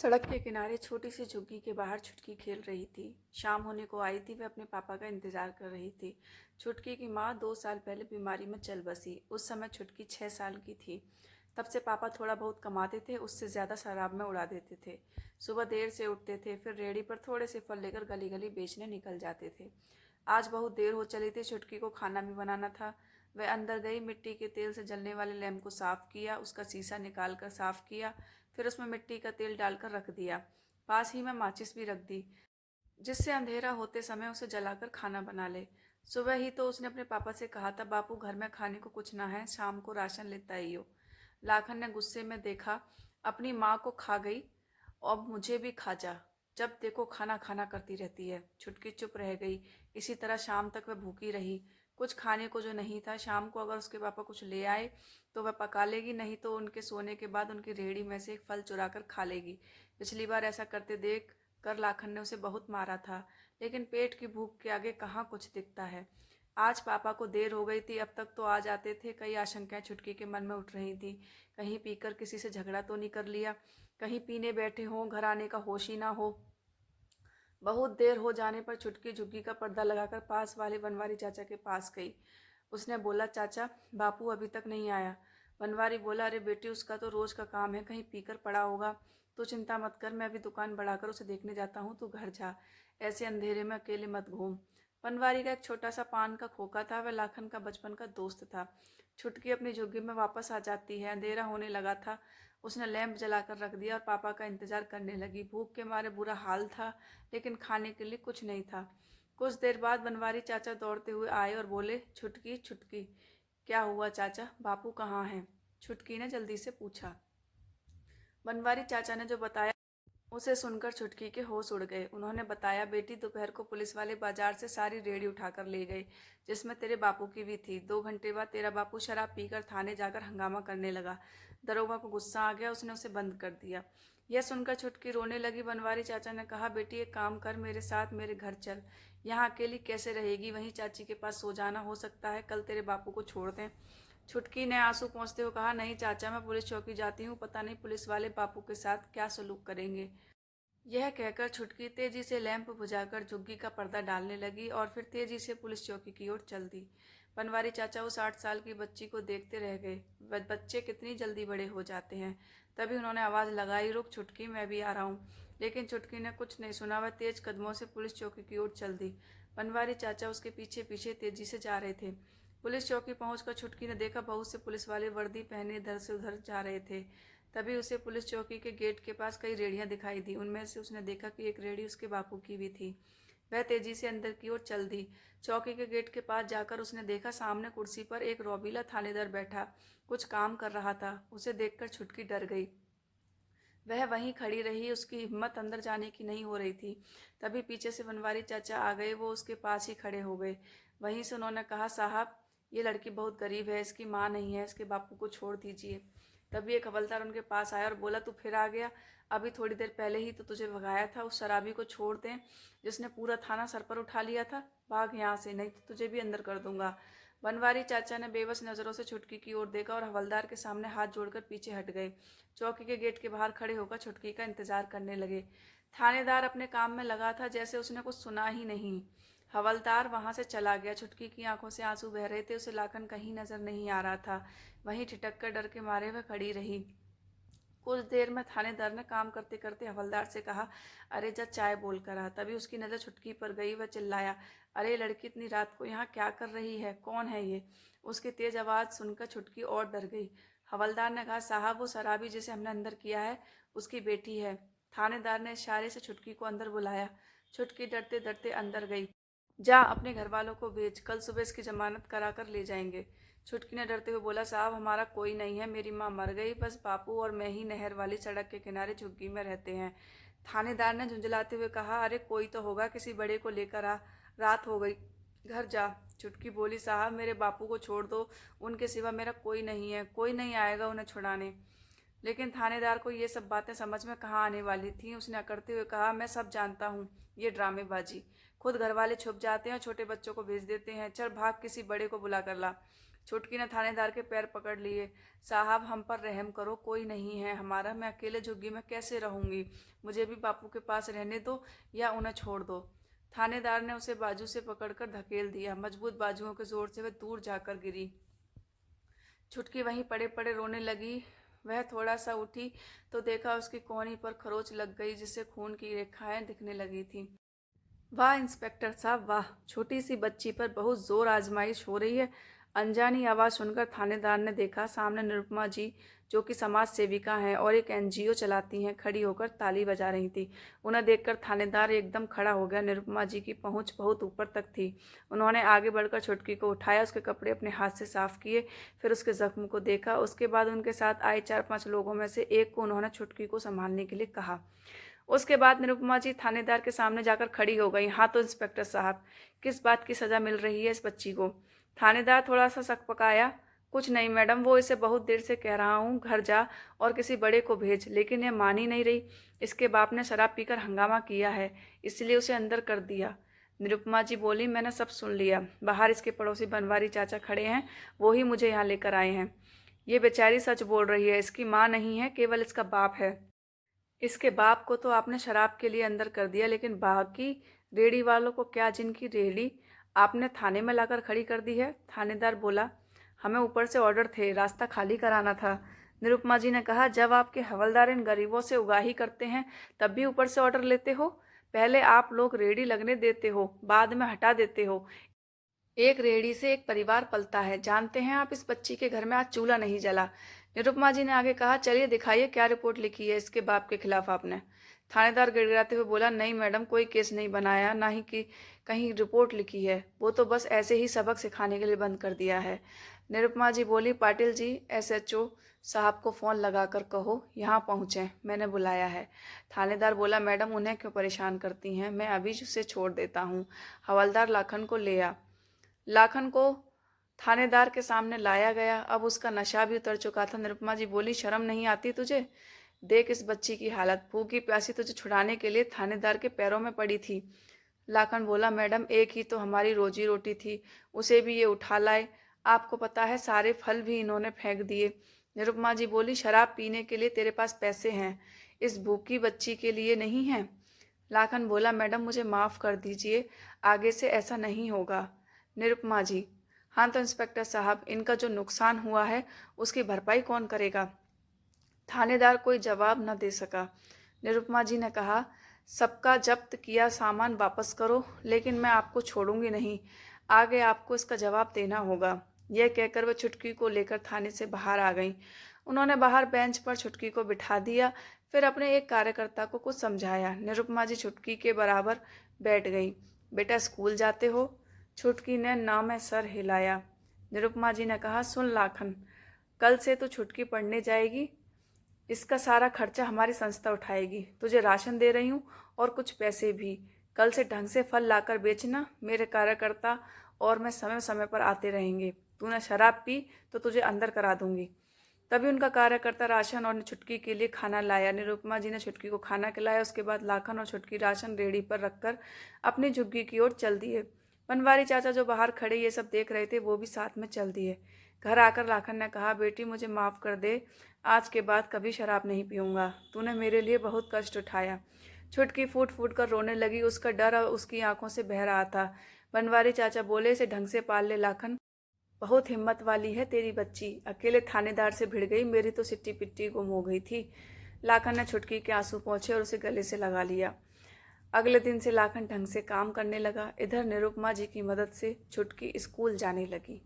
सड़क के किनारे छोटी सी झुग्गी के बाहर छुटकी खेल रही थी। शाम होने को आई थी। वह अपने पापा का इंतजार कर रही थी। छुटकी की माँ 2 साल पहले बीमारी में चल बसी। उस समय छुटकी 6 साल की थी। तब से पापा थोड़ा बहुत कमाते थे, उससे ज़्यादा शराब में उड़ा देते थे। सुबह देर से उठते थे, फिर रेहड़ी पर थोड़े से फल लेकर गली गली बेचने निकल जाते थे। आज बहुत देर हो चली थी। छुटकी को खाना भी बनाना था। वह अंदर गई, मिट्टी के तेल से जलने वाले लैंप को साफ किया, उसका शीशा निकाल कर साफ किया, फिर उसमें मिट्टी का तेल डालकर रख दिया। पास ही में माचिस भी रख दी, जिससे अंधेरा होते समय उसे जलाकर खाना बना ले। सुबह ही तो उसने अपने पापा से कहा था, बापू घर में खाने को कुछ ना है, शाम को राशन लेता ही हो। लाखन ने गुस्से में देखा, अपनी माँ को खा गई, अब मुझे भी खा जा। जब देखो खाना खाना करती रहती है। छुटकी चुप रह गई। इसी तरह शाम तक वह भूखी रही। कुछ खाने को जो नहीं था, शाम को अगर उसके पापा कुछ ले आए तो वह पका लेगी, नहीं तो उनके सोने के बाद उनकी रेहड़ी में से एक फल चुरा कर खा लेगी। पिछली बार ऐसा करते देख कर लाखन ने उसे बहुत मारा था, लेकिन पेट की भूख के आगे कहाँ कुछ दिखता है। आज पापा को देर हो गई थी, अब तक तो आ जाते थे। कई आशंकाएं छुटकी के मन में उठ रही थी। कहीं पीकर किसी से झगड़ा तो नहीं कर लिया, कहीं पीने बैठे हों, घर आने का होश ही ना हो। बहुत देर हो जाने पर छुटकी झुग्गी का पर्दा लगाकर पास वाले बनवारी चाचा के पास गई। उसने बोला, चाचा, बापू अभी तक नहीं आया। बनवारी बोला, अरे बेटी, उसका तो रोज का काम है, कहीं पीकर पड़ा होगा। तू चिंता मत कर, मैं अभी दुकान बढ़ाकर उसे देखने जाता हूँ, तू घर जा। ऐसे अंधेरे में अकेले मत घूम। बनवारी का एक छोटा सा पान का खोखा था। वह लाखन का बचपन का दोस्त था। छुटकी अपनी झुग्गी में वापस आ जाती है। अंधेरा होने लगा था। उसने लैंप जलाकर रख दिया और पापा का इंतजार करने लगी। भूख के मारे बुरा हाल था, लेकिन खाने के लिए कुछ नहीं था। कुछ देर बाद बनवारी चाचा दौड़ते हुए आए और बोले, छुटकी, छुटकी। क्या हुआ चाचा, बापू कहाँ हैं? छुटकी ने जल्दी से पूछा। बनवारी चाचा ने जो बताया उसे सुनकर छुटकी के होश उड़ गए। उन्होंने बताया, बेटी, दोपहर को पुलिस वाले बाजार से सारी रेडी उठाकर ले गए, जिसमें तेरे बापू की भी थी। 2 घंटे बाद तेरा बापू शराब पीकर थाने जाकर हंगामा करने लगा। दरोगा को गुस्सा आ गया, उसने उसे बंद कर दिया। यह सुनकर छुटकी रोने लगी। बनवारी चाचा ने कहा, बेटी, एक काम कर, मेरे साथ मेरे घर चल। यहाँ अकेली कैसे रहेगी? वहीं चाची के पास सो जाना, हो सकता है कल तेरे बापू को छोड़ दें। छुटकी ने आंसू पोंछते हुए कहा, नहीं चाचा, मैं पुलिस चौकी जाती हूँ, पता नहीं पुलिस वाले बापू के साथ क्या सलूक करेंगे। यह कहकर छुटकी तेजी से लैंप बुझाकर झुग्गी का पर्दा डालने लगी और फिर तेजी से पुलिस चौकी की ओर चल दी। बनवारी चाचा उस 8 साल की बच्ची को देखते रह गए। बच्चे कितनी जल्दी बड़े हो जाते हैं। तभी उन्होंने आवाज़ लगाई, रुक छुटकी, मैं भी आ रहा हूँ। लेकिन छुटकी ने कुछ नहीं सुना। वह तेज कदमों से पुलिस चौकी की ओर चल दी। बनवारी चाचा उसके पीछे पीछे तेजी से जा रहे थे। पुलिस चौकी पहुंचकर छुटकी ने देखा, बहुत से पुलिस वाले वर्दी पहने इधर से उधर जा रहे थे। तभी उसे पुलिस चौकी के गेट के पास कई रेड़ियां दिखाई दी। उनमें से उसने देखा कि एक रेड़ी उसके बापू की भी थी। वह तेजी से अंदर की ओर चल दी। चौकी के गेट के पास जाकर उसने देखा, सामने कुर्सी पर एक रोबीला थानेदार बैठा कुछ काम कर रहा था। उसे देखकर छुटकी डर गई। वह वहीं खड़ी रही, उसकी हिम्मत अंदर जाने की नहीं हो रही थी। तभी पीछे से बनवारी चाचा आ गए। वो उसके पास ही खड़े हो गए। वहीं से उन्होंने कहा, साहब, ये लड़की बहुत गरीब है, इसकी माँ नहीं है, इसके बापू को छोड़ दीजिए। तभी एक हवलदार उनके पास आया और बोला, तू फिर आ गया? अभी थोड़ी देर पहले ही तो तुझे भगाया था। उस शराबी को छोड़ दें जिसने पूरा थाना सर पर उठा लिया था। भाग यहाँ से, नहीं तो तुझे भी अंदर कर दूंगा। बनवारी चाचा ने बेबस नजरों से छुटकी की ओर देखा और हवलदार के सामने हाथ जोड़कर पीछे हट गए। चौकी के गेट के बाहर खड़े होकर छुटकी का इंतजार करने लगे। थानेदार अपने काम में लगा था, जैसे उसने कुछ सुना ही नहीं। हवलदार वहां से चला गया। छुटकी की आंखों से आंसू बह रहे थे। उसे लाखन कहीं नजर नहीं आ रहा था। वहीं ठिठक कर डर के मारे वह खड़ी रही। कुछ देर में थानेदार ने काम करते करते हवलदार से कहा, अरे जा चाय बोल कर आ। तभी उसकी नज़र छुटकी पर गई। वह चिल्लाया, अरे लड़की, इतनी रात को यहाँ क्या कर रही है? कौन है ये? उसकी तेज आवाज़ सुनकर छुटकी और डर गई। हवलदार ने कहा, साहब, वो शराबी जिसे हमने अंदर किया है, उसकी बेटी है। थानेदार ने इशारे से छुटकी को अंदर बुलाया। छुटकी डरते डरते अंदर गई। जा अपने घर वालों को भेज, कल सुबह इसकी जमानत करा कर ले जाएंगे। छुटकी ने डरते हुए बोला, साहब, हमारा कोई नहीं है, मेरी माँ मर गई, बस बापू और मैं ही नहर वाली सड़क के किनारे झुग्गी में रहते हैं। थानेदार ने झुंझलाते हुए कहा, अरे कोई तो होगा, किसी बड़े को लेकर आ, रात हो गई, घर जा। छुटकी बोली, साहब, मेरे बापू को छोड़ दो, उनके सिवा मेरा कोई नहीं है, कोई नहीं आएगा उन्हें छुड़ाने। लेकिन थानेदार को ये सब बातें समझ में कहाँ आने वाली थी। उसने अकड़ते हुए कहा, मैं सब जानता हूँ, ये ड्रामेबाजी। खुद घर वाले छुप जाते हैं और छोटे बच्चों को भेज देते हैं। चल भाग, किसी बड़े को बुला कर ला। छुटकी ने थानेदार के पैर पकड़ लिए। साहब हम पर रहम करो, कोई नहीं है हमारा, मैं अकेले झुग्गी में कैसे रहूंगी, मुझे भी बापू के पास रहने दो या उन्हें छोड़ दो। थानेदार ने उसे बाजू से पकड़कर धकेल दिया। मजबूत बाजुओं के जोर से वह दूर जाकर गिरी। छुटकी वहीं पड़े पड़े रोने लगी। वह थोड़ा सा उठी तो देखा उसकी कोहनी पर खरोच लग गई, जिससे खून की रेखाएं दिखने लगी थी। वाह इंस्पेक्टर साहब वाह, छोटी सी बच्ची पर बहुत जोर आजमाइश हो रही है। अनजानी आवाज़ सुनकर थानेदार ने देखा सामने निरुपमा जी, जो कि समाज सेविका हैं और एक एनजीओ चलाती हैं, खड़ी होकर ताली बजा रही थी। उन्हें देखकर थानेदार एकदम खड़ा हो गया। निरुपमा जी की पहुंच बहुत ऊपर तक थी। उन्होंने आगे बढ़कर छुटकी को उठाया, उसके कपड़े अपने हाथ से साफ किए, फिर उसके जख्म को देखा। उसके बाद उनके साथ आए 4-5 लोगों में से एक को उन्होंने छुटकी को संभालने के लिए कहा। उसके बाद निरुपमा जी थानेदार के सामने जाकर खड़ी हो गई। हाँ तो इंस्पेक्टर साहब, किस बात की सज़ा मिल रही है इस बच्ची को? थानेदार थोड़ा सा सकपकाया। कुछ नहीं मैडम, वो इसे बहुत देर से कह रहा हूँ घर जा और किसी बड़े को भेज, लेकिन यह मान ही नहीं रही। इसके बाप ने शराब पीकर हंगामा किया है, इसलिए उसे अंदर कर दिया। निरुपमा जी बोली, मैंने सब सुन लिया। बाहर इसके पड़ोसी बनवारी चाचा खड़े हैं, वो ही मुझे यहाँ लेकर आए हैं। ये बेचारी सच बोल रही है, इसकी माँ नहीं है, केवल इसका बाप है। इसके बाप को तो आपने शराब के लिए अंदर कर दिया, लेकिन बाकी रेहड़ी वालों को क्या, जिनकी रेहड़ी आपने थाने में लाकर खड़ी कर दी है? थानेदार बोला, हमें ऊपर से ऑर्डर थे, रास्ता खाली कराना था। निरुपमा जी ने कहा, जब आपके हवलदार इन गरीबों से उगाही करते हैं तब भी ऊपर से ऑर्डर लेते हो? पहले आप लोग रेहड़ी लगने देते हो, बाद में हटा देते हो। एक रेहड़ी से एक परिवार पलता है। जानते हैं आप, इस बच्ची के घर में आज चूल्हा नहीं जला। निरुपमा जी ने आगे कहा, चलिए दिखाइए क्या रिपोर्ट लिखी है इसके बाप के खिलाफ आपने। थानेदार गिड़गिड़ाते हुए बोला, नहीं मैडम, कोई केस नहीं बनाया, ना ही कि कहीं रिपोर्ट लिखी है, वो तो बस ऐसे ही सबक सिखाने के लिए बंद कर दिया है। निरुपमा जी बोली, पाटिल जी, SHO साहब को फ़ोन लगाकर कहो यहाँ पहुँचें, मैंने बुलाया है। थानेदार बोला, मैडम उन्हें क्यों परेशान करती हैं, मैं अभी उसे छोड़ देता हूँ। हवलदार लाखन को ले आ। लाखन को थानेदार के सामने लाया गया। अब उसका नशा भी उतर चुका था। निरुपमा जी बोली, शर्म नहीं आती तुझे? देख इस बच्ची की हालत, भूखी प्यासी तुझे छुड़ाने के लिए थानेदार के पैरों में पड़ी थी। लाखन बोला, मैडम एक ही तो हमारी रोजी रोटी थी, उसे भी ये उठा लाए। आपको पता है सारे फल भी इन्होंने फेंक दिए। निरुपमा जी बोली, शराब पीने के लिए तेरे पास पैसे हैं, इस भूखी बच्ची के लिए नहीं है? लाखन बोला, मैडम मुझे माफ़ कर दीजिए, आगे से ऐसा नहीं होगा। निरुपमा जी, हाँ तो इंस्पेक्टर साहब, इनका जो नुकसान हुआ है उसकी भरपाई कौन करेगा? थानेदार कोई जवाब न दे सका। निरुपमा जी ने कहा, सबका जब्त किया सामान वापस करो, लेकिन मैं आपको छोड़ूंगी नहीं, आगे आपको इसका जवाब देना होगा। यह कहकर वह छुटकी को लेकर थाने से बाहर आ गई। उन्होंने बाहर बेंच पर छुटकी को बिठा दिया, फिर अपने एक कार्यकर्ता को कुछ समझाया। निरुपमा जी छुटकी के बराबर बैठ गई। बेटा स्कूल जाते हो? छुटकी ने ना में सर हिलाया। निरुपमा जी ने कहा, सुन लाखन, कल से तू छुटकी पढ़ने जाएगी, इसका सारा खर्चा हमारी संस्था उठाएगी। तुझे राशन दे रही हूँ और कुछ पैसे भी। कल से ढंग से फल लाकर बेचना, मेरे कार्यकर्ता और मैं समय समय पर आते रहेंगे। तूने शराब पी तो तुझे अंदर करा दूंगी। तभी उनका कार्यकर्ता राशन और छुटकी के लिए खाना लाया। निरुपमा जी ने छुटकी को खाना खिलाया। उसके बाद लाखन और छुटकी राशन रेहड़ी पर रखकर अपनी झुग्गी की ओर चल दिए। बनवारी चाचा जो बाहर खड़े ये सब देख रहे थे, वो भी साथ में चल दिए। घर आकर लाखन ने कहा, बेटी मुझे माफ़ कर दे, आज के बाद कभी शराब नहीं पीऊँगा, तूने मेरे लिए बहुत कष्ट उठाया। छुटकी फूट फूट कर रोने लगी। उसका डर उसकी आंखों से बह रहा था। बनवारी चाचा बोले, इसे ढंग से पाल ले लाखन, बहुत हिम्मत वाली है तेरी बच्ची, अकेले थानेदार से भिड़ गई, मेरी तो सिट्टी पिट्टी गुम हो गई थी। लाखन ने छुटकी के आंसू पोंछे और उसे गले से लगा लिया। अगले दिन से लाखन ढंग से काम करने लगा। इधर निरुपमा जी की मदद से छुटकी स्कूल जाने लगी।